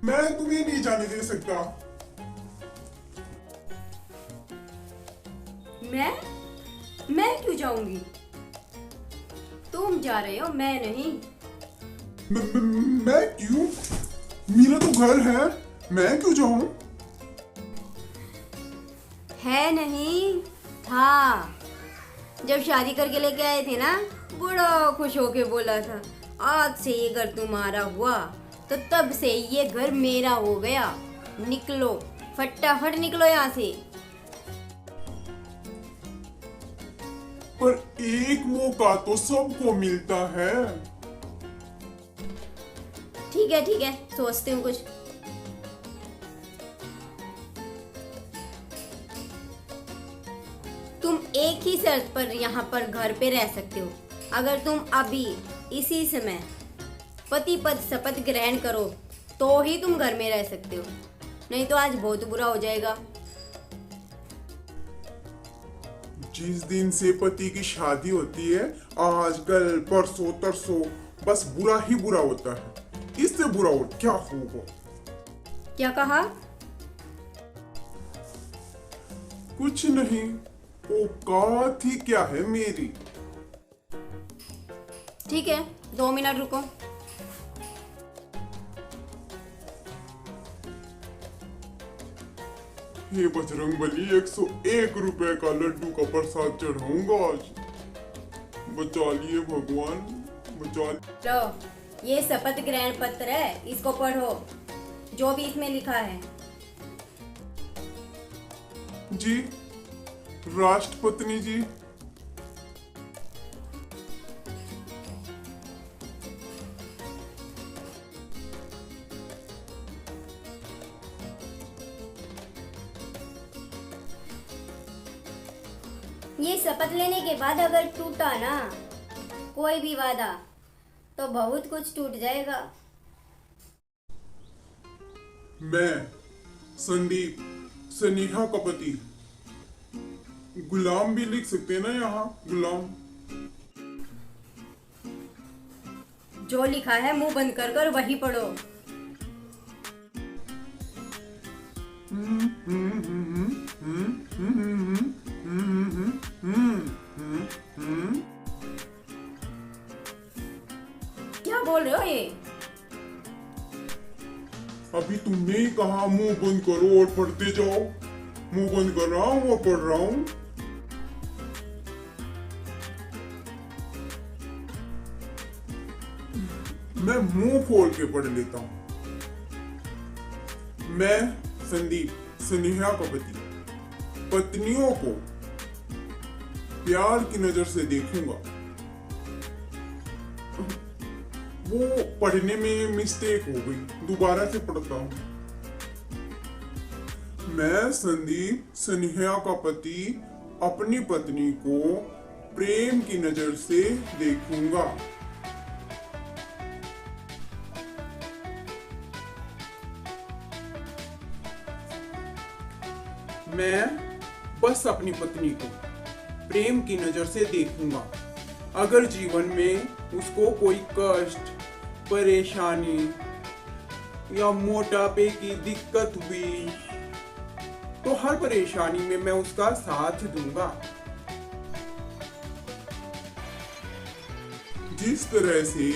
मैं तुम्हें नहीं जाने दे सकता। मैं मैं क्यों जाऊंगी? तुम जा रहे हो, मैं नहीं। मैं क्यों? मेरा तो घर है, मैं क्यों जाऊं? है नहीं, था। जब शादी करके लेके आए थे ना, बड़ा खुश होके बोला था आज से ये घर तुम्हारा हुआ। तो तब से ये घर मेरा हो गया। निकलो, फटाफट निकलो यहाँ से। पर एक मौका तो सबको मिलता है। ठीक है, सोचती हूँ कुछ। तुम एक ही शर्त पर यहाँ पर घर पे रह सकते हो। अगर तुम अभी इसी समय पति पद शपथ ग्रहण करो तो ही तुम घर में रह सकते हो, नहीं तो आज बहुत बुरा हो जाएगा। जिस दिन से पति की शादी होती है, आजकल परसों तरसों बस बुरा ही बुरा होता है। इससे बुरा और क्या होगा? क्या कहा? कुछ नहीं, औकात ही क्या है मेरी। ठीक है, 2 मिनट रुको। हे बजरंगबली, 101 रुपए का लड्डू का प्रसाद चढ़ाऊंगा आज। बचा लिए भगवान, बचा लिए। लो, ये शपथ ग्रहण पत्र है, इसको पढ़ो, जो भी इसमें लिखा है। जी, राष्ट्रपति जी। ये शपथ लेने के बाद अगर टूटा ना कोई भी वादा, तो बहुत कुछ टूट जाएगा। मैं संदीप स्नेहा का पति। गुलाम भी लिख सकते हैं ना यहाँ, गुलाम। जो लिखा है मुंह बंद कर कर वही पढ़ो। क्या बोल रहे हो ये? अभी तुमने ही कहा मुंह बंद करो और पढ़ते जाओ। मुंह बंद कर रहा हूँ और पढ़ रहा हूँ। मैं मुंह खोल के पढ़ लेता हूँ। मैं संदीप स्नेहा का पति पत्नियों को प्यार की नजर से देखूंगा। वो पढ़ने में मिस्टेक हो गई, दोबारा से पढ़ता हूं। मैं संदीप स्नेहा का पति अपनी पत्नी को प्रेम की नजर से देखूंगा। मैं बस अपनी पत्नी को प्रेम की नजर से देखूंगा। अगर जीवन में उसको कोई कष्ट, परेशानी या मोटापे की दिक्कत हुई तो हर परेशानी में मैं उसका साथ दूंगा। जिस तरह से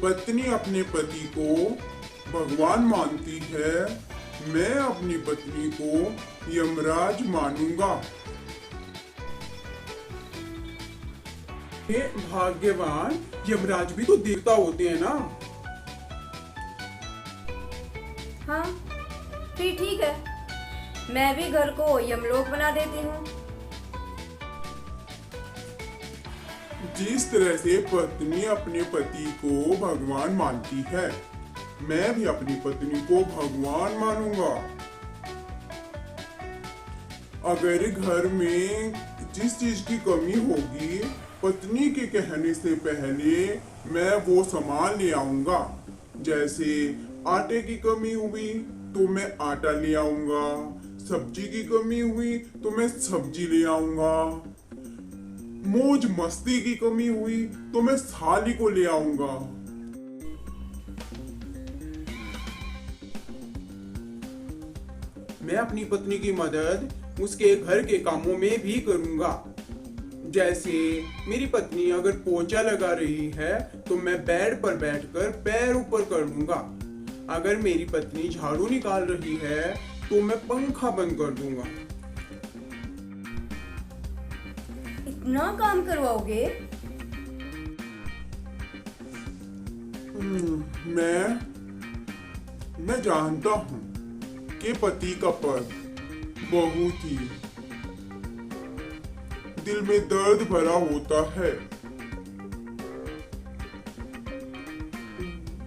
पत्नी अपने पति को भगवान मानती है, मैं अपनी पत्नी को यमराज मानूंगा। हे भाग्यवान, यमराज भी तो देवता होते हैं ना। हाँ, फिर ठीक है, मैं भी घर को यमलोक बना देती हूँ। जिस तरह से पत्नी अपने पति को भगवान मानती है, मैं भी अपनी पत्नी को भगवान मानूंगा। अगर घर में जिस चीज की कमी होगी, पत्नी के कहने से पहले मैं वो सामान ले आऊंगा। जैसे आटे की कमी हुई तो मैं आटा ले आऊंगा, सब्जी की कमी हुई तो मैं सब्जी ले आऊंगा, मौज मस्ती की कमी हुई तो मैं साली को ले आऊंगा। मैं अपनी पत्नी की मदद उसके घर के कामों में भी करूंगा। जैसे मेरी पत्नी अगर पोछा लगा रही है तो मैं बेड पर बैठकर पैर ऊपर कर दूंगा। अगर मेरी पत्नी झाड़ू निकाल रही है तो मैं पंखा बंद कर दूंगा। इतना काम करवाओगे? मैं जानता हूँ कि पति का पद बहुत ही दिल में दर्द भरा होता है।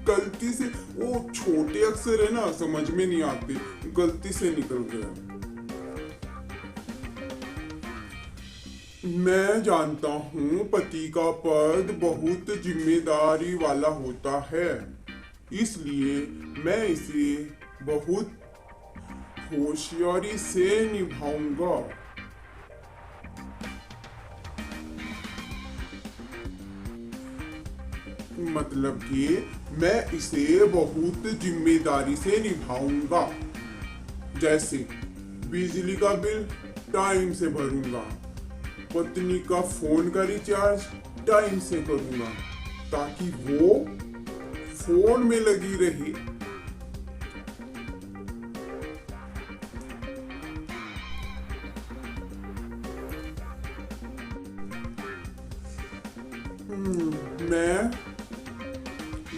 गलती से वो छोटे अक्षर है ना, समझ में नहीं आते, गलती से निकल गया। मैं जानता हूँ पति का पद बहुत जिम्मेदारी वाला होता है, इसलिए मैं इसे बहुत होशियारी से निभाऊंगा। मतलब कि मैं इसे बहुत जिम्मेदारी से निभाऊंगा। जैसे बिजली का बिल टाइम से भरूंगा, पत्नी का फोन का रिचार्ज टाइम से करूंगा ताकि वो फोन में लगी रहे।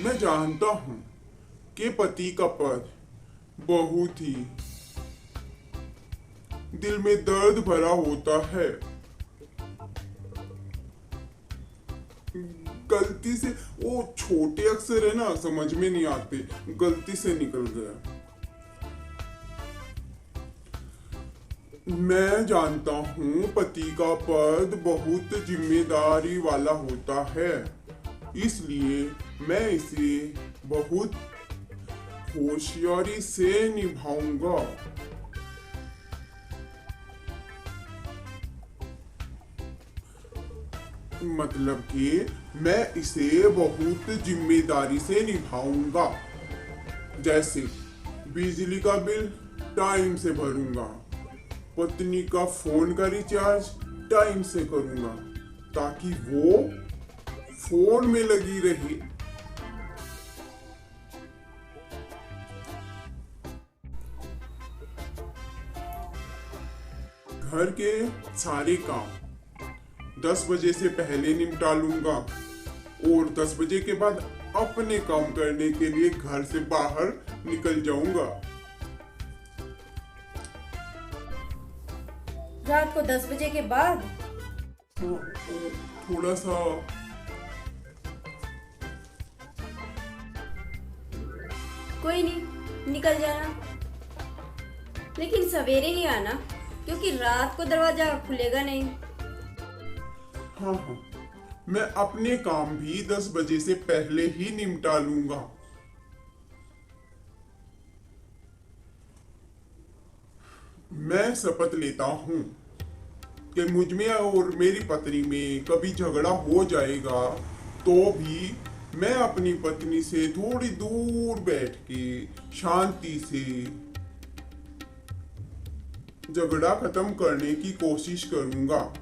मैं जानता हूं कि पति का पद बहुत ही दिल में दर्द भरा होता है। गलती से वो छोटे अक्षर है ना, समझ में नहीं आते, गलती से निकल गया। मैं जानता हूँ पति का पद बहुत जिम्मेदारी वाला होता है, इसलिए मैं इसे बहुत होशियारी से निभाऊंगा। मतलब कि मैं इसे बहुत जिम्मेदारी से निभाऊंगा। जैसे बिजली का बिल टाइम से भरूंगा, पत्नी का फोन का रिचार्ज टाइम से करूंगा ताकि वो फोन में लगी रहे। घर के सारे काम 10 बजे से पहले निपटा लूंगा और 10 बजे के बाद अपने काम करने के लिए घर से बाहर निकल जाऊंगा। रात को 10 बजे के बाद? थोड़ा सा कोई नहीं, निकल जाना, लेकिन सवेरे ही आना क्योंकि रात को दरवाजा खुलेगा नहीं। हाँ, मैं अपने काम भी 10 बजे से पहले ही निपटा लूंगा। मैं शपथ लेता हूँ कि मुझ में और मेरी पत्नी में कभी झगड़ा हो जाएगा तो भी मैं अपनी पत्नी से थोड़ी दूर बैठ के शांति से झगड़ा खत्म करने की कोशिश करूंगा।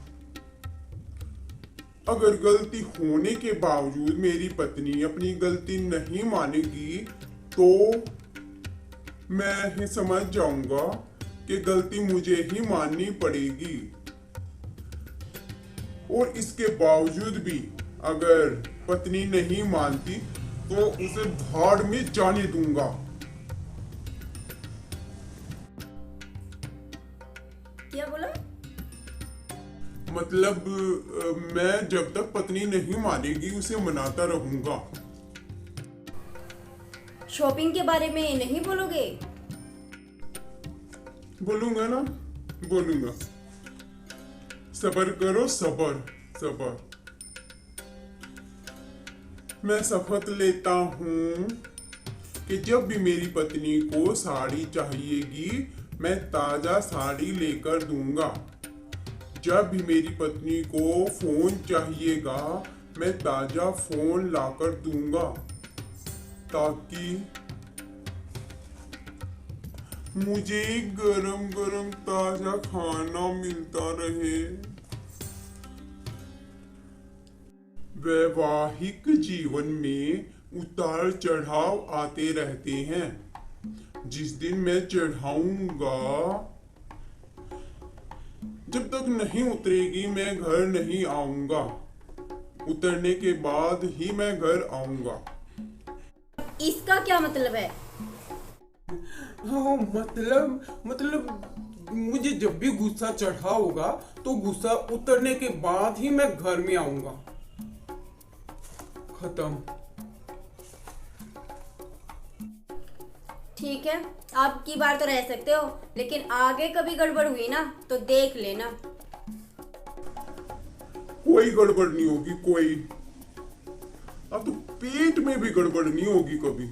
अगर गलती होने के बावजूद मेरी पत्नी अपनी गलती नहीं मानेगी तो मैं समझ जाऊंगा कि गलती मुझे ही माननी पड़ेगी। और इसके बावजूद भी अगर पत्नी नहीं मानती तो उसे भाड़ में जाने दूंगा। क्या बोला? मतलब मैं जब तक पत्नी नहीं मानेगी उसे मनाता रहूंगा। शॉपिंग के बारे में नहीं बोलोगे? बोलूंगा ना, बोलूंगा। सबर करो, सबर सबर। मैं शपथ लेता हूँ कि जब भी मेरी पत्नी को साड़ी चाहिएगी मैं ताजा साड़ी लेकर दूंगा। जब भी मेरी पत्नी को फोन चाहिएगा मैं ताजा फोन लाकर दूंगा ताकि मुझे गरम गरम ताजा खाना मिलता रहे। वैवाहिक जीवन में उतार चढ़ाव आते रहते हैं। जिस दिन मैं चढ़ाऊंगा, जब तक नहीं उतरेगी मैं घर नहीं आऊंगा। उतरने के बाद ही मैं घर आऊंगा। इसका क्या मतलब है? हाँ, मतलब मुझे जब भी गुस्सा चढ़ा होगा तो गुस्सा उतरने के बाद ही मैं घर में आऊंगा। खत्म। ठीक है, अब की बार तो रह सकते हो, लेकिन आगे कभी गड़बड़ हुई ना तो देख लेना। कोई गड़बड़ नहीं होगी, कोई। अब तो पेट में भी गड़बड़ नहीं होगी कभी।